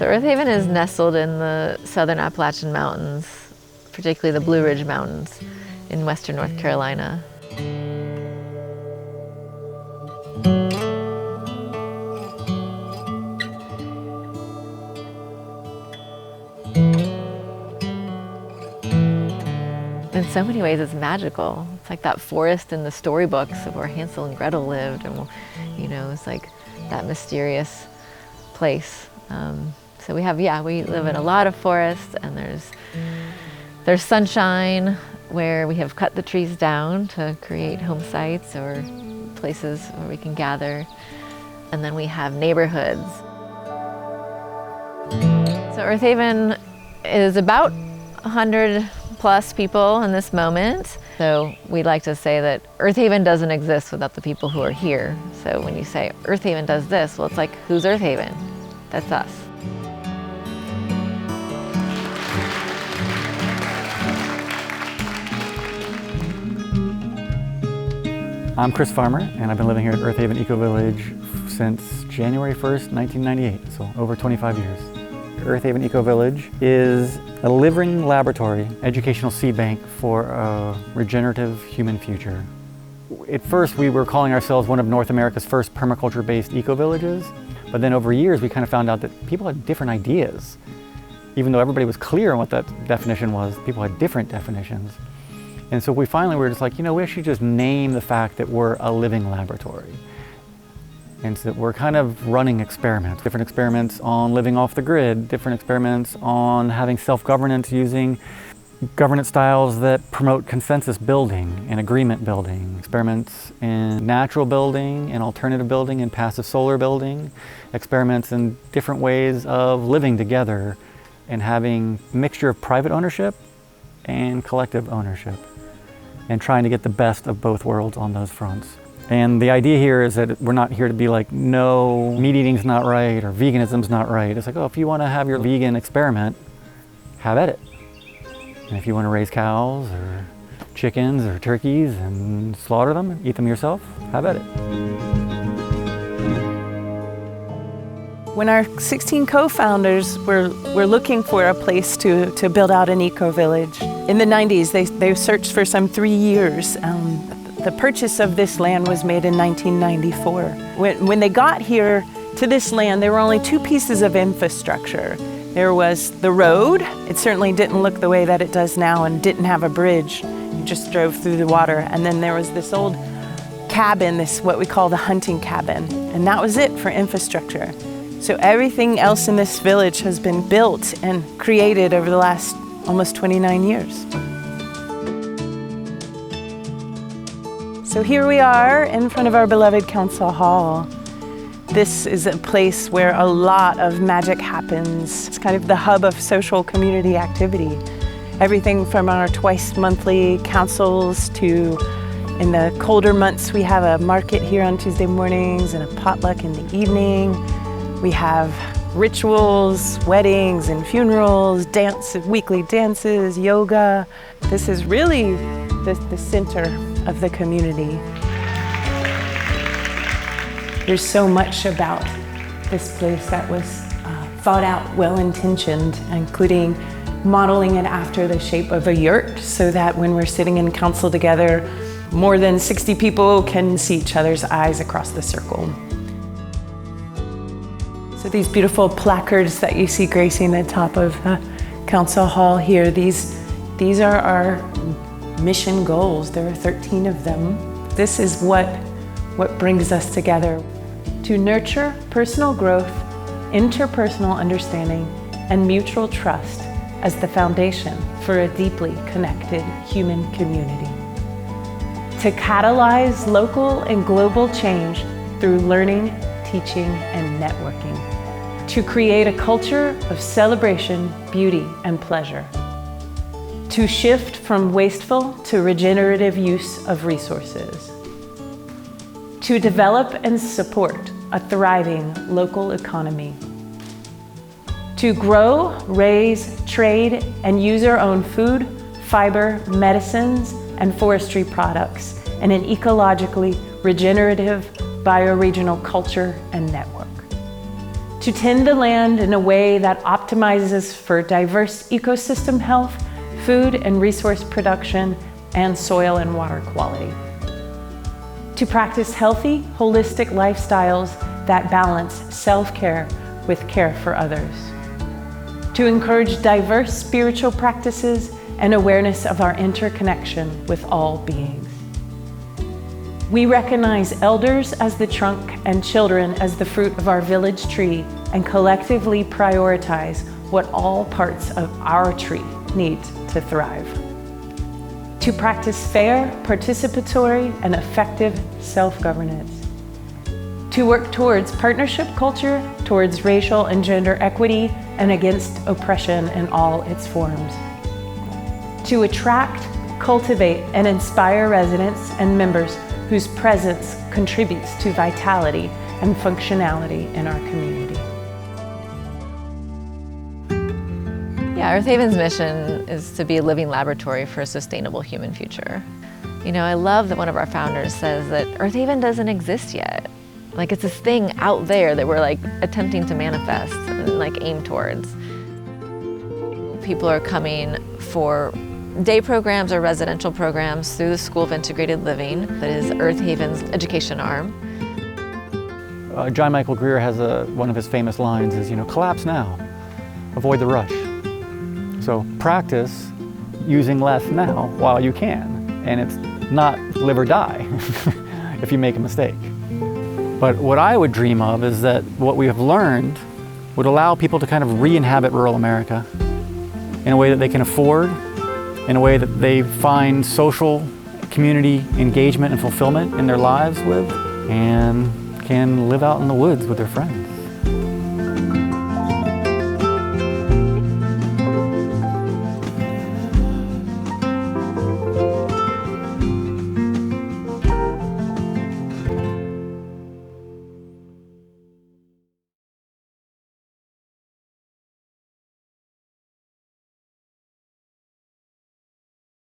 So Earthaven is nestled in the southern Appalachian Mountains, particularly the Blue Ridge Mountains in western North Carolina. In so many ways, it's magical. It's like that forest in the storybooks of where Hansel and Gretel lived, and it's like that mysterious place. So we live in a lot of forests, and there's sunshine where we have cut the trees down to create home sites or places where we can gather, and then we have neighborhoods. So Earthaven is about 100 plus people in this moment. So we'd like to say that Earthaven doesn't exist without the people who are here. So when you say Earthaven does this, well, it's like, who's Earthaven? That's us. I'm Chris Farmer, and I've been living here at Earthaven Ecovillage since January 1st, 1998, so over 25 years. Earthaven Ecovillage is a living laboratory, educational seed bank for a regenerative human future. At first, we were calling ourselves one of North America's first permaculture-based eco-villages, but then over years, we kind of found out that people had different ideas. Even though everybody was clear on what that definition was, people had different definitions. And so we finally were just like, we should just name the fact that we're a living laboratory. And so we're kind of running experiments, different experiments on living off the grid, different experiments on having self-governance using governance styles that promote consensus building and agreement building, experiments in natural building and alternative building and passive solar building, experiments in different ways of living together and having a mixture of private ownership and collective ownership, and trying to get the best of both worlds on those fronts. And the idea here is that we're not here to be like, no, meat eating's not right or veganism's not right. It's like, if you want to have your vegan experiment, have at it. And if you want to raise cows or chickens or turkeys and slaughter them and eat them yourself, have at it. When our 16 co-founders were looking for a place to build out an eco-village, in the 90s, they searched for some 3 years. The purchase of this land was made in 1994. When they got here to this land, there were only 2 pieces of infrastructure. There was the road. It certainly didn't look the way that it does now and didn't have a bridge. You just drove through the water. And then there was this old cabin, what we call the hunting cabin. And that was it for infrastructure. So everything else in this village has been built and created over the last almost 29 years. So here we are in front of our beloved council hall. This is a place where a lot of magic happens. It's kind of the hub of social community activity. Everything from our twice monthly councils to, in the colder months, we have a market here on Tuesday mornings and a potluck in the evening. We have rituals, weddings and funerals, weekly dances, yoga. This is really the center of the community. There's so much about this place that was thought out, well-intentioned, including modeling it after the shape of a yurt so that when we're sitting in council together, more than 60 people can see each other's eyes across the circle. So these beautiful placards that you see gracing the top of the council hall here, these are our mission goals. There are 13 of them. This is what brings us together. To nurture personal growth, interpersonal understanding, and mutual trust as the foundation for a deeply connected human community. To catalyze local and global change through learning, teaching, and networking. To create a culture of celebration, beauty, and pleasure. To shift from wasteful to regenerative use of resources. To develop and support a thriving local economy. To grow, raise, trade, and use our own food, fiber, medicines, and forestry products in an ecologically regenerative bioregional culture and network. to tend the land in a way that optimizes for diverse ecosystem health, food and resource production, and soil and water quality. To practice healthy, holistic lifestyles that balance self-care with care for others. To encourage diverse spiritual practices and awareness of our interconnection with all beings. We recognize elders as the trunk and children as the fruit of our village tree and collectively prioritize what all parts of our tree need to thrive. To practice fair, participatory, and effective self-governance. To work towards partnership culture, towards racial and gender equity, and against oppression in all its forms. To attract, cultivate, and inspire residents and members whose presence contributes to vitality and functionality in our community. Yeah, Earthaven's mission is to be a living laboratory for a sustainable human future. You know, I love that one of our founders says that Earthaven doesn't exist yet. Like, it's this thing out there that we're like attempting to manifest and like aim towards. People are coming for day programs or residential programs through the School of Integrated Living, that is Earthaven's education arm. John Michael Greer has one of his famous lines is, collapse now, avoid the rush. So practice using less now while you can, and it's not live or die if you make a mistake. But what I would dream of is that what we have learned would allow people to kind of re-inhabit rural America in a way that they can afford, in a way that they find social community engagement and fulfillment in their lives with, and can live out in the woods with their friends.